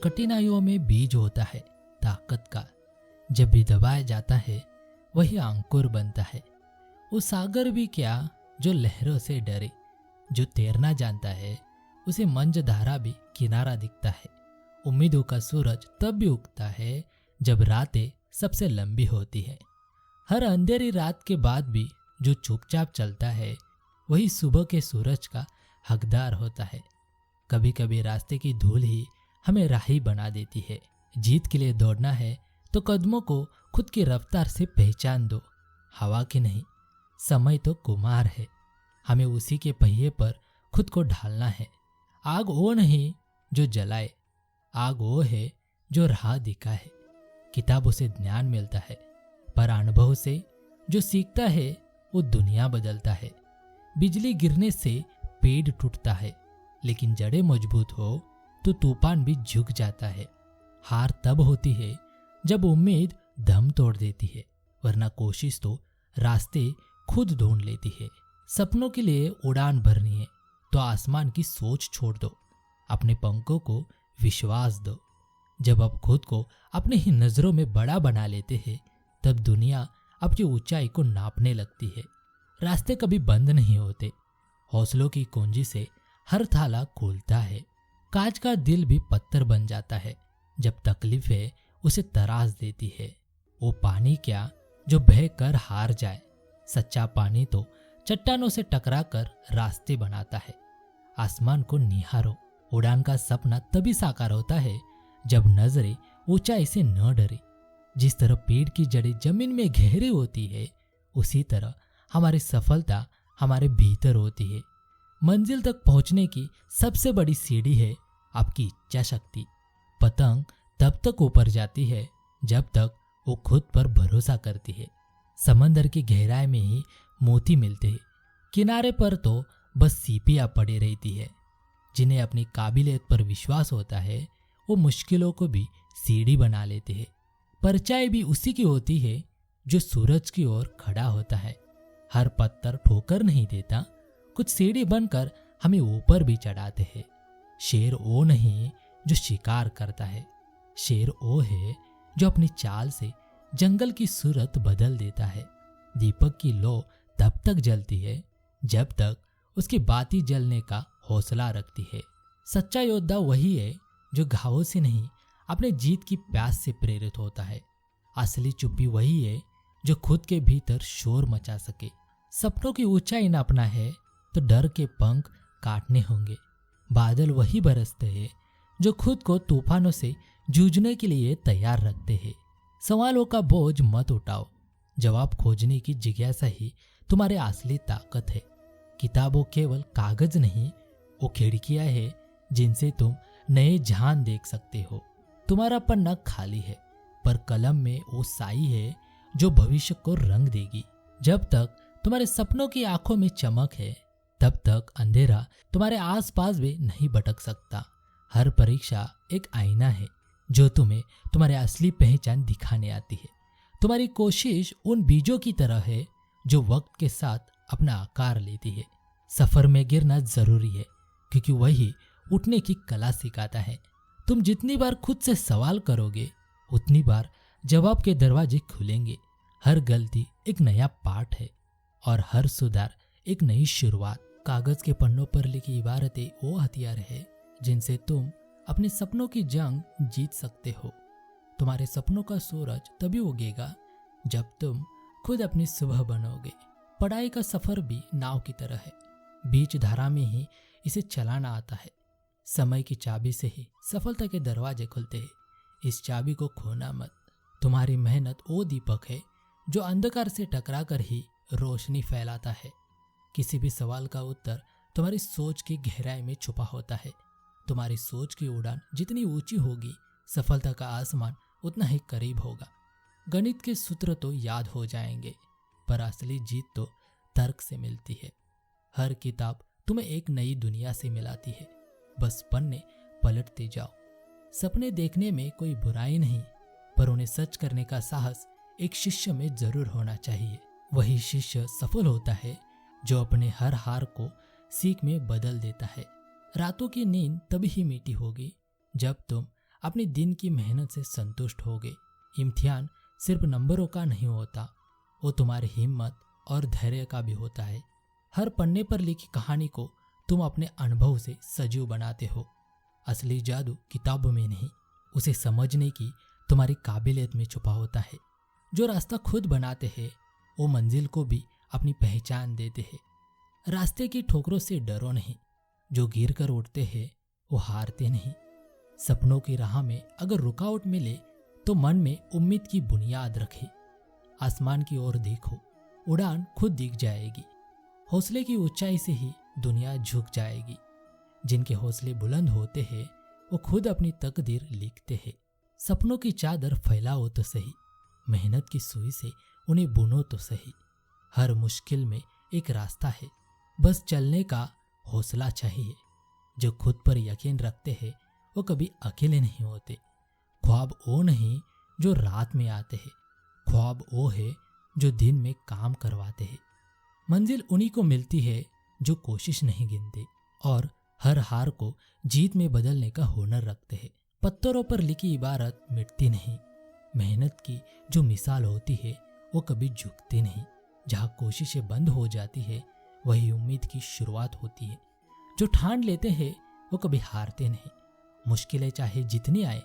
कठिनाइयों में बीज होता है ताकत का। जब भी दबाया जाता है वही अंकुर बनता है। वो सागर भी क्या जो लहरों से डरे, जो तैरना जानता है उसे मंझ धारा भी किनारा दिखता है। उम्मीदों का सूरज तब भी उगता है जब रातें सबसे लंबी होती है। हर अंधेरी रात के बाद भी जो चुपचाप चलता है वही सुबह के सूरज का हकदार होता है। कभी कभी रास्ते की धूल ही हमें राही बना देती है। जीत के लिए दौड़ना है तो कदमों को खुद की रफ्तार से पहचान दो। हवा की नहीं, समय तो कुमार है, हमें उसी के पहिए पर खुद को ढालना है। आग वो नहीं जो जलाए, आग वो है जो राह दिखाए। किताबों से ज्ञान मिलता है पर अनुभव से जो सीखता है वो दुनिया बदलता है। बिजली गिरने से पेड़ टूटता है, लेकिन जड़ें मजबूत हो तो तूफान भी झुक जाता है। हार तब होती है जब उम्मीद दम तोड़ देती है, वरना कोशिश तो रास्ते खुद ढूंढ लेती है। सपनों के लिए उड़ान भरनी है तो आसमान की सोच छोड़ दो, अपने पंखों को विश्वास दो। जब आप खुद को अपने ही नजरों में बड़ा बना लेते हैं तब दुनिया अपनी ऊंचाई को नापने लगती है। रास्ते कभी बंद नहीं होते, हौसलों की कुंजी से हर ताला खुलता है। कांच का दिल भी पत्थर बन जाता है जब तकलीफें उसे तराश देती है। वो पानी क्या जो बह कर हार जाए, सच्चा पानी तो चट्टानों से टकरा कर रास्ते बनाता है। आसमान को निहारो, उड़ान का सपना तभी साकार होता है जब नजरें ऊंचाई से न डरे। जिस तरह पेड़ की जड़ें जमीन में गहरी होती है उसी तरह हमारी सफलता हमारे भीतर होती है। मंजिल तक पहुंचने की सबसे बड़ी सीढ़ी है आपकी इच्छा शक्ति। पतंग तब तक ऊपर जाती है जब तक वो खुद पर भरोसा करती है। समंदर की गहराई में ही मोती मिलते हैं, किनारे पर तो बस सीपियां पड़ी रहती है। जिन्हें अपनी काबिलियत पर विश्वास होता है वो मुश्किलों को भी सीढ़ी बना लेते हैं। परछाई भी उसी की होती है जो सूरज की ओर खड़ा होता है। हर पत्थर ठोकर नहीं देता, कुछ सीढ़ी बनकर हमें ऊपर भी चढ़ाते हैं। शेर वो नहीं जो शिकार करता है, शेर वो है जो अपनी चाल से जंगल की सूरत बदल देता है। दीपक की लौ तब तक जलती है जब तक उसकी बाती जलने का हौसला रखती है। सच्चा योद्धा वही है जो घावों से नहीं अपने जीत की प्यास से प्रेरित होता है। असली चुप्पी वही है जो खुद के भीतर शोर मचा सके। सपनों की ऊंचाई नापना है तो डर के पंख काटने होंगे। बादल वही बरसते हैं जो खुद को तूफानों से जूझने के लिए तैयार रखते हैं। सवालों का बोझ मत उठाओ, जवाब खोजने की जिज्ञासा ही तुम्हारी असली ताकत है। किताबों केवल कागज नहीं, वो खिड़कियां हैं जिनसे तुम नए जहान देख सकते हो। तुम्हारा पन्ना खाली है पर कलम में वो स्याही है जो भविष्य को रंग देगी। जब तक तुम्हारे सपनों की आंखों में चमक है तब तक अंधेरा तुम्हारे आसपास भी नहीं भटक सकता। हर परीक्षा एक आईना है जो तुम्हें तुम्हारी असली पहचान दिखाने आती है। तुम्हारी कोशिश उन बीजों की तरह है जो वक्त के साथ अपना आकार लेती है। सफर में गिरना जरूरी है क्योंकि वही उठने की कला सिखाता है। तुम जितनी बार खुद से सवाल करोगे उतनी बार जवाब के दरवाजे खुलेंगे। हर गलती एक नया पाठ है और हर सुधार एक नई शुरुआत। कागज के पन्नों पर लिखी इबारतें वो हथियार है जिनसे तुम अपने सपनों की जंग जीत सकते हो। तुम्हारे सपनों का सूरज तभी उगेगा जब तुम खुद अपनी सुबह बनोगे। पढ़ाई का सफर भी नाव की तरह है, बीच धारा में ही इसे चलाना आता है। समय की चाबी से ही सफलता के दरवाजे खुलते हैं, इस चाबी को खोना मत। तुम्हारी मेहनत वो दीपक है जो अंधकार से टकरा कर ही रोशनी फैलाता है। किसी भी सवाल का उत्तर तुम्हारी सोच की गहराई में छुपा होता है। तुम्हारी सोच की उड़ान जितनी ऊंची होगी सफलता का आसमान उतना ही करीब होगा। गणित के सूत्र तो याद हो जाएंगे पर असली जीत तो तर्क से मिलती है। हर किताब तुम्हें एक नई दुनिया से मिलाती है, बस पन्ने पलटते जाओ। सपने देखने में कोई बुराई नहीं पर उन्हें सच करने का साहस एक शिष्य में जरूर होना चाहिए। वही शिष्य सफल होता है जो अपने हर हार को सीख में बदल देता है। रातों की नींद तभी ही मीठी होगी जब तुम अपनी दिन की मेहनत से संतुष्ट होगे। इम्तिहान सिर्फ नंबरों का नहीं होता, वो तुम्हारी हिम्मत और धैर्य का भी होता है। हर पन्ने पर लिखी कहानी को तुम अपने अनुभव से सजीव बनाते हो। असली जादू किताबों में नहीं, उसे समझने की तुम्हारी काबिलियत में छुपा होता है। जो रास्ता खुद बनाते हैं वो मंजिल को भी अपनी पहचान देते हैं। रास्ते की ठोकरों से डरो नहीं, जो गिर कर उठते हैं वो हारते नहीं। सपनों की राह में अगर रुकावट मिले तो मन में उम्मीद की बुनियाद रखे। आसमान की ओर देखो, उड़ान खुद दिख जाएगी। हौसले की ऊंचाई से ही दुनिया झुक जाएगी। जिनके हौसले बुलंद होते हैं वो खुद अपनी तकदीर लिखते हैं। सपनों की चादर फैलाओ तो सही, मेहनत की सुई से उन्हें बुनो तो सही। हर मुश्किल में एक रास्ता है, बस चलने का हौसला चाहिए। जो खुद पर यकीन रखते हैं वो कभी अकेले नहीं होते। ख्वाब वो नहीं जो रात में आते हैं, ख्वाब वो है जो दिन में काम करवाते हैं। मंजिल उन्हीं को मिलती है जो कोशिश नहीं गिनते और हर हार को जीत में बदलने का हुनर रखते हैं। पत्थरों पर लिखी इबारत मिटती नहीं, मेहनत की जो मिसाल होती है वो कभी झुकती नहीं। जहाँ कोशिशें बंद हो जाती है वही उम्मीद की शुरुआत होती है। जो ठान लेते हैं वो कभी हारते नहीं। मुश्किलें चाहे जितनी आए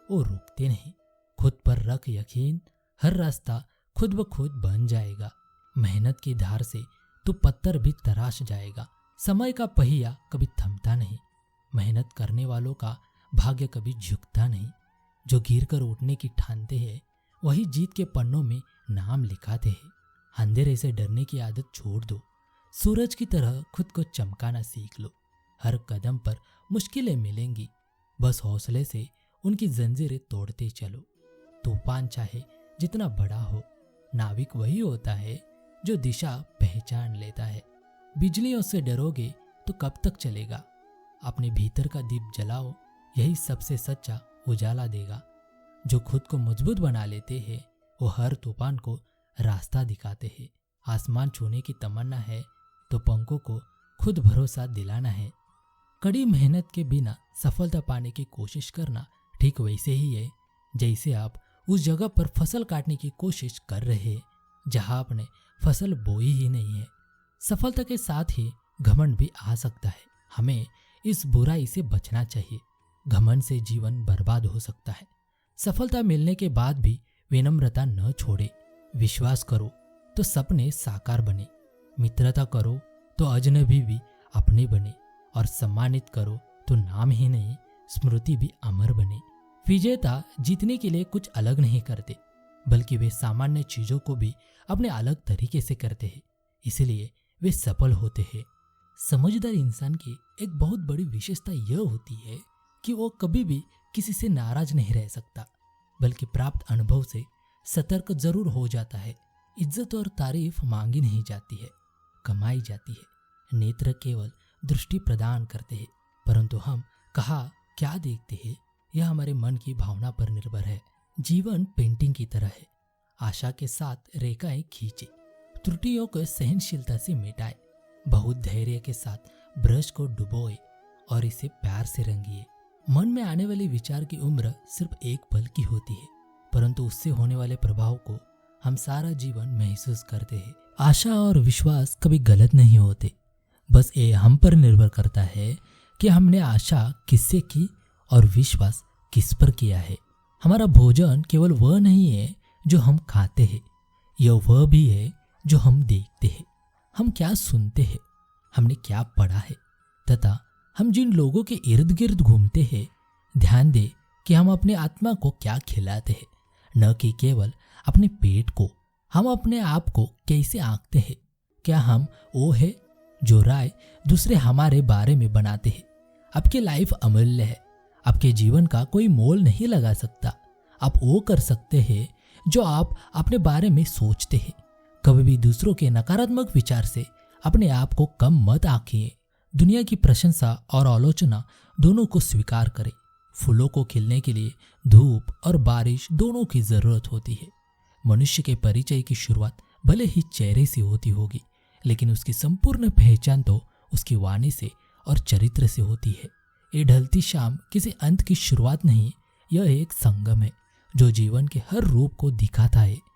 वो रुकते नहीं। खुद पर रख यकीन, हर रास्ता खुद ब खुद बन जाएगा। मेहनत की धार से तो पत्थर भी तराश जाएगा। समय का पहिया कभी थमता नहीं, मेहनत करने वालों का भाग्य कभी झुकता नहीं। जो गिर कर उठने की ठानते हैं वही जीत के पन्नों में नाम लिखाते हैं। अंधेरे से डरने की आदत छोड़ दो, सूरज की तरह खुद को चमकाना सीख लो। हर कदम पर मुश्किलें मिलेंगी, बस हौसले से उनकी जंजीरें तोड़ते चलो। तूफान चाहे जितना बड़ा हो, नाविक वही होता है जो दिशा पहचान लेता है। बिजलियों से डरोगे तो कब तक चलेगा? अपने भीतर का दीप जलाओ, यही सबसे सच्चा उजाला देगा। जो खुद को मजबूत बना लेते हैं वो हर तूफान को रास्ता दिखाते हैं। आसमान छूने की तमन्ना है तो पंखों को खुद भरोसा दिलाना है। कड़ी मेहनत के बिना सफलता पाने की कोशिश करना ठीक वैसे ही है जैसे आप उस जगह पर फसल काटने की कोशिश कर रहे हैं जहां आपने फसल बोई ही नहीं है। सफलता के साथ ही घमंड भी आ सकता है। हमें इस बुराई से बचना चाहिए। घमंड से जीवन बर्बाद हो सकता है। सफलता मिलने के बाद भी विनम्रता न छोड़े। विश्वास करो तो सपने साकार बने। मित्रता करो तो अजनबी भी अपने बने। और सम्मानित करो तो नाम ही नहीं स्मृति भी अमर बने। विजेता जीतने के लिए कुछ अलग नहीं करते, बल्कि वे सामान्य चीजों को भी अपने अलग तरीके से करते हैं, इसलिए वे सफल होते हैं। समझदार इंसान की एक बहुत बड़ी विशेषता यह होती है कि वो कभी भी किसी से नाराज नहीं रह सकता, बल्कि प्राप्त अनुभव से सतर्क जरूर हो जाता है। इज्जत और तारीफ मांगी नहीं जाती है, कमाई जाती है। नेत्र केवल दृष्टि प्रदान करते हैं, परंतु हम कहाँ क्या देखते हैं यह हमारे मन की भावना पर निर्भर है। जीवन पेंटिंग की तरह है। आशा के साथ रेखाएं खींचे, त्रुटियों को सहनशीलता से मिटाए, बहुत धैर्य के साथ ब्रश को डुबोए और इसे प्यार से रंगिए। मन में आने वाले विचार की उम्र सिर्फ एक पल की होती है, परंतु उससे होने वाले प्रभाव को हम सारा जीवन महसूस करते हैं। आशा और विश्वास कभी गलत नहीं होते, बस ये हम पर निर्भर करता है कि हमने आशा किससे की और विश्वास किस पर किया है। हमारा भोजन केवल वह नहीं है जो हम खाते हैं, यह वह भी है जो हम देखते हैं। हम क्या सुनते हैं, हमने क्या पढ़ा है, तथा हम जिन लोगों के इर्द गिर्द घूमते हैं। ध्यान दे कि हम अपने आत्मा को क्या खिलाते हैं, न कि केवल अपने पेट को। हम अपने आप को कैसे आंकते हैं? क्या हम वो है जो राय दूसरे हमारे बारे में बनाते हैं? आपकी लाइफ अमूल्य है, आपके जीवन का कोई मोल नहीं लगा सकता। आप वो कर सकते हैं जो आप अपने बारे में सोचते हैं। कभी भी दूसरों के नकारात्मक विचार से अपने आप को कम मत आंकिए। दुनिया की प्रशंसा और आलोचना दोनों को स्वीकार करें। फूलों को खिलने के लिए धूप और बारिश दोनों की जरूरत होती है। मनुष्य के परिचय की शुरुआत भले ही चेहरे से होती होगी, लेकिन उसकी संपूर्ण पहचान तो उसकी वाणी से और चरित्र से होती है। ये ढलती शाम किसी अंत की शुरुआत नहीं, यह एक संगम है जो जीवन के हर रूप को दिखाता है।